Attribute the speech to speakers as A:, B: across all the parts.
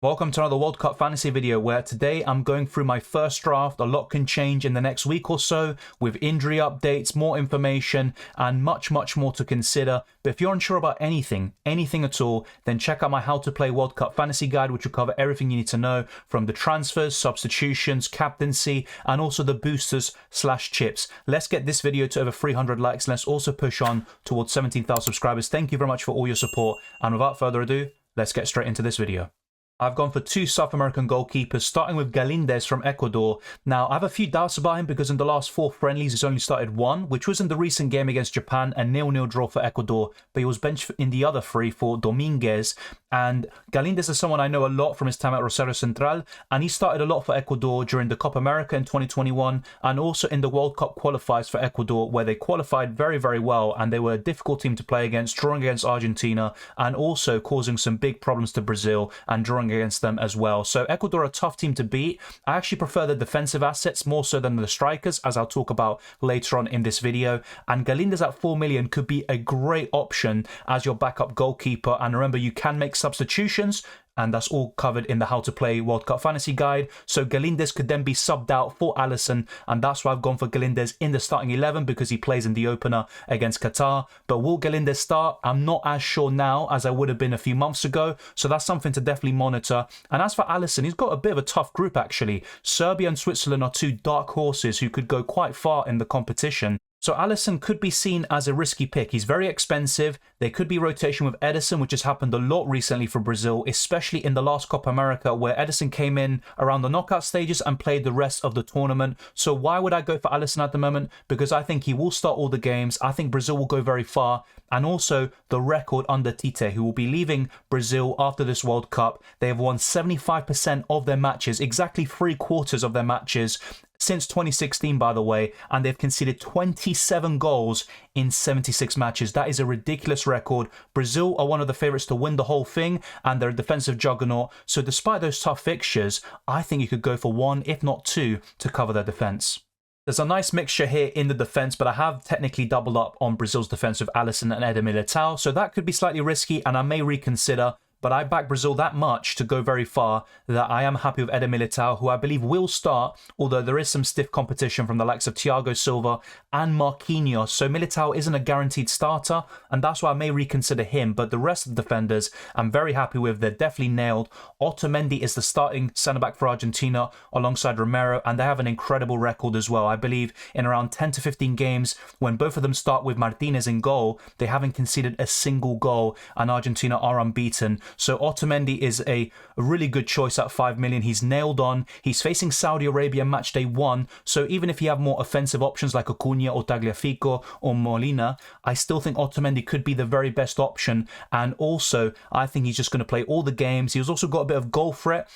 A: Welcome to another World Cup fantasy video where today I'm going through my first draft. A lot can change in the next week or so with injury updates, more information, and much more to consider. But if you're unsure about anything at all, then check out my How to Play World Cup fantasy guide, which will cover everything you need to know from the transfers, substitutions, captaincy, and also the boosters/chips. Let's get this video to over 300 likes. Let's also push on towards 17,000 subscribers. Thank you very much for all your support. And without further ado, let's get straight into this video. I've gone for two South American goalkeepers, starting with Galíndez from Ecuador. Now, I have a few doubts about him because in the last four friendlies, he's only started one, which was in the recent game against Japan, a 0-0 draw for Ecuador, but he was benched in the other three for Domínguez. And Galíndez is someone I know a lot from his time at Rosario Central, and he started a lot for Ecuador during the Copa America in 2021, and also in the World Cup qualifiers for Ecuador, where they qualified very well, and they were a difficult team to play against, drawing against Argentina, and also causing some big problems to Brazil, and drawing against them as well. So Ecuador are a tough team to beat. I actually prefer the defensive assets more so than the strikers, as I'll talk about later on in this video. And Galíndez at 4 million could be a great option as your backup goalkeeper. And remember, you can make substitutions, and that's all covered in the How to Play World Cup Fantasy Guide. So Galíndez could then be subbed out for Alisson, and that's why I've gone for Galíndez in the starting 11 because he plays in the opener against Qatar. But will Galíndez start? I'm not as sure now as I would have been a few months ago, so that's something to definitely monitor. And as for Alisson, he's got a bit of a tough group actually. Serbia and Switzerland are two dark horses who could go quite far in the competition. So Alisson could be seen as a risky pick. He's very expensive. There could be rotation with Ederson, which has happened a lot recently for Brazil, especially in the last Copa America, where Ederson came in around the knockout stages and played the rest of the tournament. So why would I go for Alisson at the moment? Because I think he will start all the games. I think Brazil will go very far. And also the record under Tite, who will be leaving Brazil after this World Cup. They have won 75% of their matches, exactly 3/4 of their matches, since 2016, by the way, and they've conceded 27 goals in 76 matches. That is a ridiculous record. Brazil are one of the favourites to win the whole thing, and they're a defensive juggernaut. So despite those tough fixtures, I think you could go for one, if not two, to cover their defence. There's a nice mixture here in the defence, but I have technically doubled up on Brazil's defence with Alisson and Éder Militão, so that could be slightly risky, and I may reconsider. But I back Brazil that much to go very far that I am happy with Éder Militão, who I believe will start, although there is some stiff competition from the likes of Thiago Silva and Marquinhos. So Militão isn't a guaranteed starter, and that's why I may reconsider him. But the rest of the defenders I'm very happy with. They're definitely nailed. Otamendi is the starting centre-back for Argentina alongside Romero, and they have an incredible record as well. I believe in around 10 to 15 games, when both of them start with Martinez in goal, they haven't conceded a single goal, and Argentina are unbeaten. So Otamendi is a really good choice at 5 million. He's nailed on. He's facing Saudi Arabia Matchday 1. So even if you have more offensive options like Acuna or Tagliafico or Molina, I still think Otamendi could be the very best option. And also, I think he's just going to play all the games. He's also got a bit of goal threat.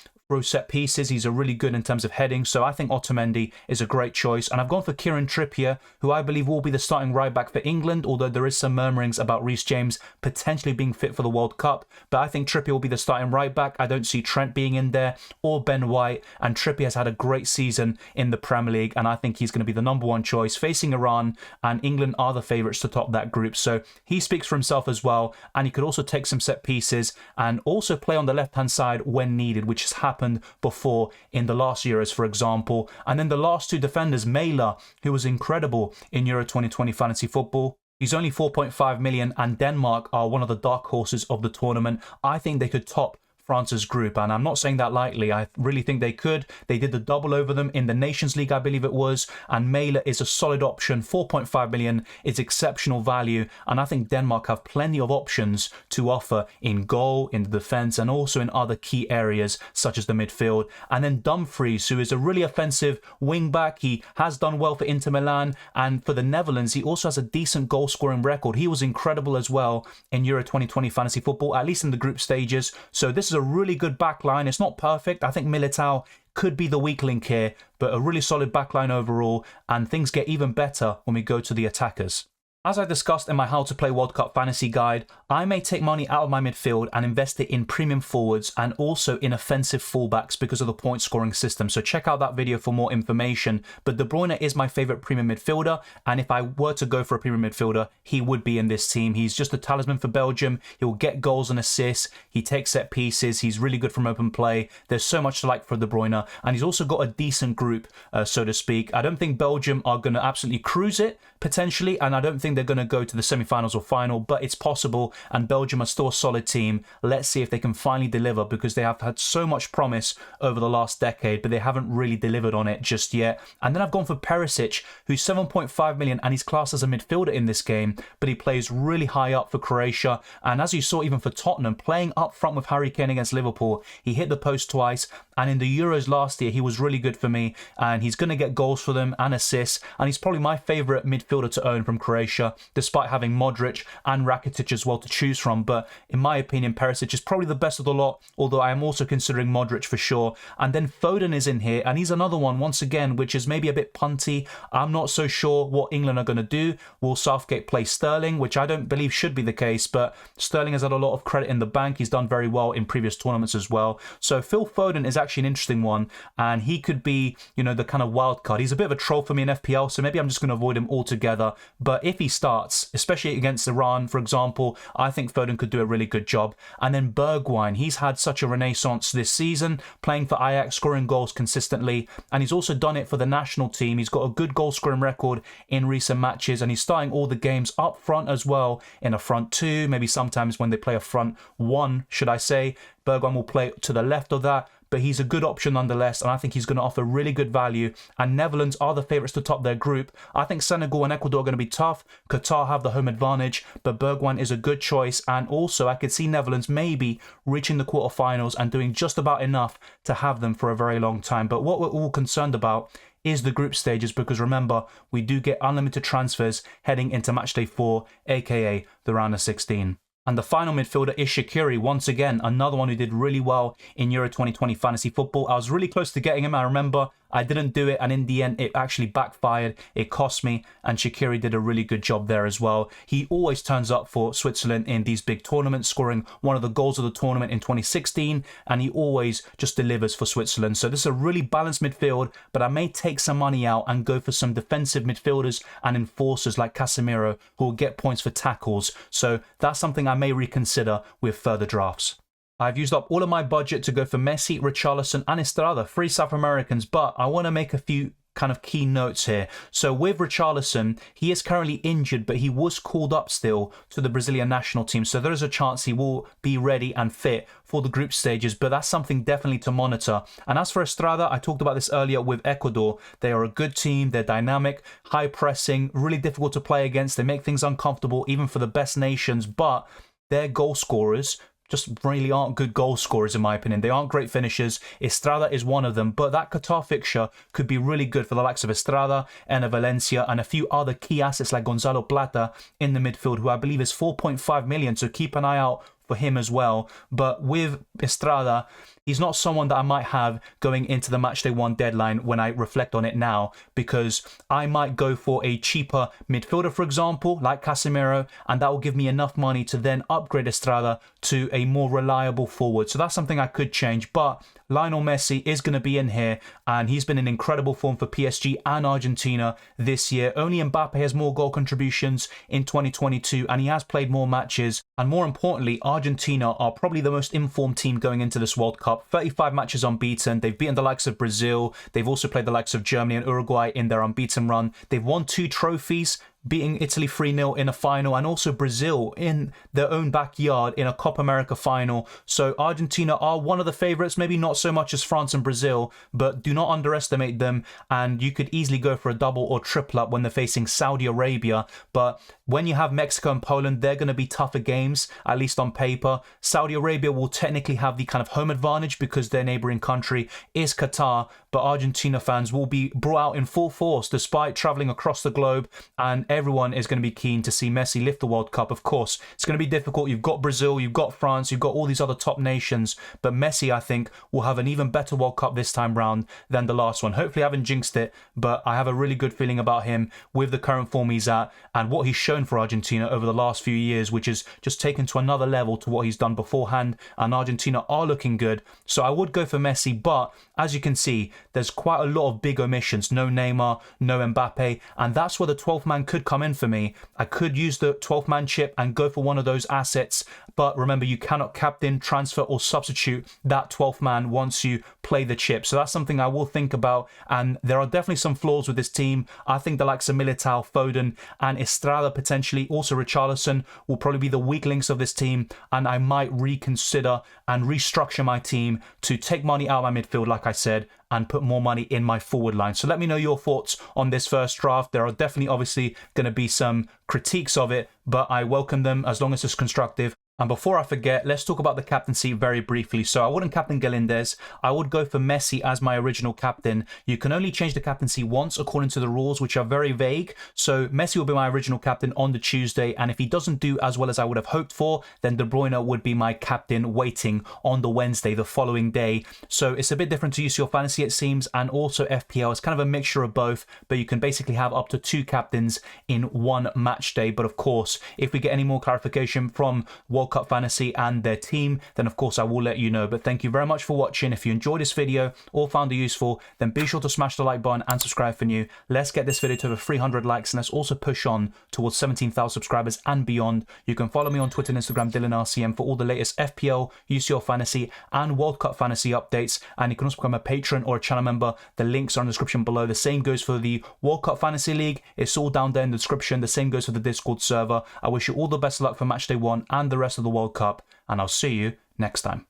A: Set pieces, he's a really good in terms of heading, so I think Otamendi is a great choice. And I've gone for Kieran Trippier, who I believe will be the starting right back for England, although there is some murmurings about Reece James potentially being fit for the World Cup. But I think Trippier will be the starting right back. I don't see Trent being in there or Ben White, and Trippier has had a great season in the Premier League, and I think he's going to be the number one choice facing Iran, and England are the favourites to top that group. So he speaks for himself as well, and he could also take some set pieces and also play on the left-hand side when needed, which has happened before in the last Euros, for example. And then the last two defenders, Mæhle, who was incredible in Euro 2020 fantasy football. He's only 4.5 million, and Denmark are one of the dark horses of the tournament. I think they could top France's group, and I'm not saying that lightly. I really think they could. They did the double over them in the Nations League, I believe it was, and Mæhle is a solid option. 4.5 million is exceptional value, and I think Denmark have plenty of options to offer in goal, in the defence, and also in other key areas such as the midfield. And then Dumfries, who is a really offensive wing back. He has done well for Inter Milan, and for the Netherlands he also has a decent goal scoring record. He was incredible as well in Euro 2020 fantasy football, at least in the group stages. So this is a really good back line. It's not perfect. I think Militão could be the weak link here, but a really solid back line overall, and things get even better when we go to the attackers. As I discussed in my How to Play World Cup Fantasy Guide, I may take money out of my midfield and invest it in premium forwards and also in offensive fullbacks because of the point scoring system. So check out that video for more information. But De Bruyne is my favourite premium midfielder, and if I were to go for a premium midfielder, he would be in this team. He's just a talisman for Belgium. He'll get goals and assists. He takes set pieces. He's really good from open play. There's so much to like for De Bruyne, and he's also got a decent group, so to speak. I don't think Belgium are going to absolutely cruise it, potentially, and I don't think they're going to go to the semi-finals or final, but it's possible, and Belgium are still a solid team. Let's see if they can finally deliver, because they have had so much promise over the last decade, but they haven't really delivered on it just yet. And then I've gone for Perisic, who's 7.5 million, and he's classed as a midfielder in this game, but he plays really high up for Croatia, and as you saw even for Tottenham, playing up front with Harry Kane against Liverpool, he hit the post twice, and in the Euros last year, he was really good for me, and he's going to get goals for them and assists, and he's probably my favourite midfielder to own from Croatia, despite having Modric and Rakitic as well to choose from. But in my opinion, Perisic is probably the best of the lot, although I am also considering Modric for sure. And then Foden is in here, and he's another one, once again, which is maybe a bit punty. I'm not so sure what England are going to do. Will Southgate play Sterling, which I don't believe should be the case, but Sterling has had a lot of credit in the bank. He's done very well in previous tournaments as well. So Phil Foden is actually an interesting one, and he could be, you know, the kind of wild card. He's a bit of a troll for me in FPL, so maybe I'm just going to avoid him altogether. But if he starts, especially against Iran, for example, I think Foden could do a really good job. And then Bergwijn, he's had such a renaissance this season, playing for Ajax, scoring goals consistently, and he's also done it for the national team. He's got a good goal scoring record in recent matches, and he's starting all the games up front as well, in a front two, maybe sometimes when they play a front one, should I say. Bergwijn will play to the left of that, but he's a good option nonetheless, and I think he's going to offer really good value. And Netherlands are the favourites to top their group. I think Senegal and Ecuador are going to be tough. Qatar have the home advantage, but Bergwijn is a good choice. And also, I could see Netherlands maybe reaching the quarterfinals and doing just about enough to have them for a very long time. But what we're all concerned about is the group stages, because remember, we do get unlimited transfers heading into Matchday 4, aka the round of 16. And the final midfielder is Shaqiri, once again, another one who did really well in Euro 2020 fantasy football. I was really close to getting him. I remember I didn't do it, and in the end, it actually backfired. It cost me, and Shaqiri did a really good job there as well. He always turns up for Switzerland in these big tournaments, scoring one of the goals of the tournament in 2016, and he always just delivers for Switzerland. So this is a really balanced midfield, but I may take some money out and go for some defensive midfielders and enforcers like Casemiro, who will get points for tackles. So that's something I may reconsider with further drafts. I've used up all of my budget to go for Messi, Richarlison and Estrada, 3 South Americans, but I want to make a few kind of key notes here. So with Richarlison, he is currently injured, but he was called up still to the Brazilian national team. So there is a chance he will be ready and fit for the group stages, but that's something definitely to monitor. And as for Estrada, I talked about this earlier with Ecuador. They are a good team. They're dynamic, high pressing, really difficult to play against. They make things uncomfortable even for the best nations, but their goal scorers just really aren't good goal scorers, in my opinion. They aren't great finishers. Estrada is one of them, but that Qatar fixture could be really good for the likes of Estrada, Enner Valencia, and a few other key assets like Gonzalo Plata in the midfield, who I believe is 4.5 million, so keep an eye out for him as well. But with Estrada, he's not someone that I might have going into the Matchday 1 deadline when I reflect on it now, because I might go for a cheaper midfielder, for example, like Casemiro, and that will give me enough money to then upgrade Estrada to a more reliable forward. So that's something I could change, but Lionel Messi is going to be in here, and he's been in incredible form for PSG and Argentina this year. Only Mbappe has more goal contributions in 2022, and he has played more matches. And more importantly, Argentina are probably the most informed team going into this World Cup. 35 matches unbeaten. They've beaten the likes of Brazil. They've also played the likes of Germany and Uruguay in their unbeaten run. They've won 2 trophies, beating Italy 3-0 in a final, and also Brazil in their own backyard in a Copa America final. So Argentina are one of the favourites, maybe not so much as France and Brazil, but do not underestimate them, and you could easily go for a double or triple up when they're facing Saudi Arabia. But when you have Mexico and Poland, they're going to be tougher games, at least on paper. Saudi Arabia will technically have the kind of home advantage because their neighbouring country is Qatar, but Argentina fans will be brought out in full force despite travelling across the globe, and everyone is going to be keen to see Messi lift the World Cup. Of course, it's going to be difficult. You've got Brazil, you've got France, you've got all these other top nations, but Messi, I think, will have an even better World Cup this time round than the last one. Hopefully I haven't jinxed it, but I have a really good feeling about him with the current form he's at and what he's shown for Argentina over the last few years, which is just taken to another level to what he's done beforehand, and Argentina are looking good. So I would go for Messi, but as you can see, there's quite a lot of big omissions. No Neymar, no Mbappe, and that's where the 12th man could come in for me. I could use the 12th man chip and go for one of those assets, but remember, you cannot captain, transfer or substitute that 12th man once you play the chip. So that's something I will think about, and there are definitely some flaws with this team. I think the likes of Militao, Foden and Estrada, potentially also Richarlison, will probably be the weak links of this team, and I might reconsider and restructure my team to take money out of my midfield, like I said, and put more money in my forward line. So let me know your thoughts on this first draft. There are definitely obviously going to be some critiques of it, but I welcome them as long as it's constructive. And before I forget, let's talk about the captaincy very briefly. So I wouldn't captain Galindez. I would go for Messi as my original captain. You can only change the captaincy once according to the rules, which are very vague. So Messi will be my original captain on the Tuesday. And if he doesn't do as well as I would have hoped for, then De Bruyne would be my captain waiting on the Wednesday, the following day. So it's a bit different to UCL Fantasy, it seems, and also FPL. It's kind of a mixture of both, but you can basically have up to 2 captains in one match day. But of course, if we get any more clarification from World Cup Fantasy and their team, then of course I will let you know. But thank you very much for watching. If you enjoyed this video or found it useful, then be sure to smash the like button and subscribe for new. Let's get this video to over 300 likes, and let's also push on towards 17,000 subscribers and beyond. You can follow me on Twitter and Instagram, DylanRCM, for all the latest FPL, UCL Fantasy and World Cup Fantasy updates, and you can also become a patron or a channel member. The links are in the description below. The same goes for the World Cup Fantasy League. It's all down there in the description. The same goes for the Discord server. I wish you all the best of luck for Matchday 1 and the rest of the World Cup, and I'll see you next time.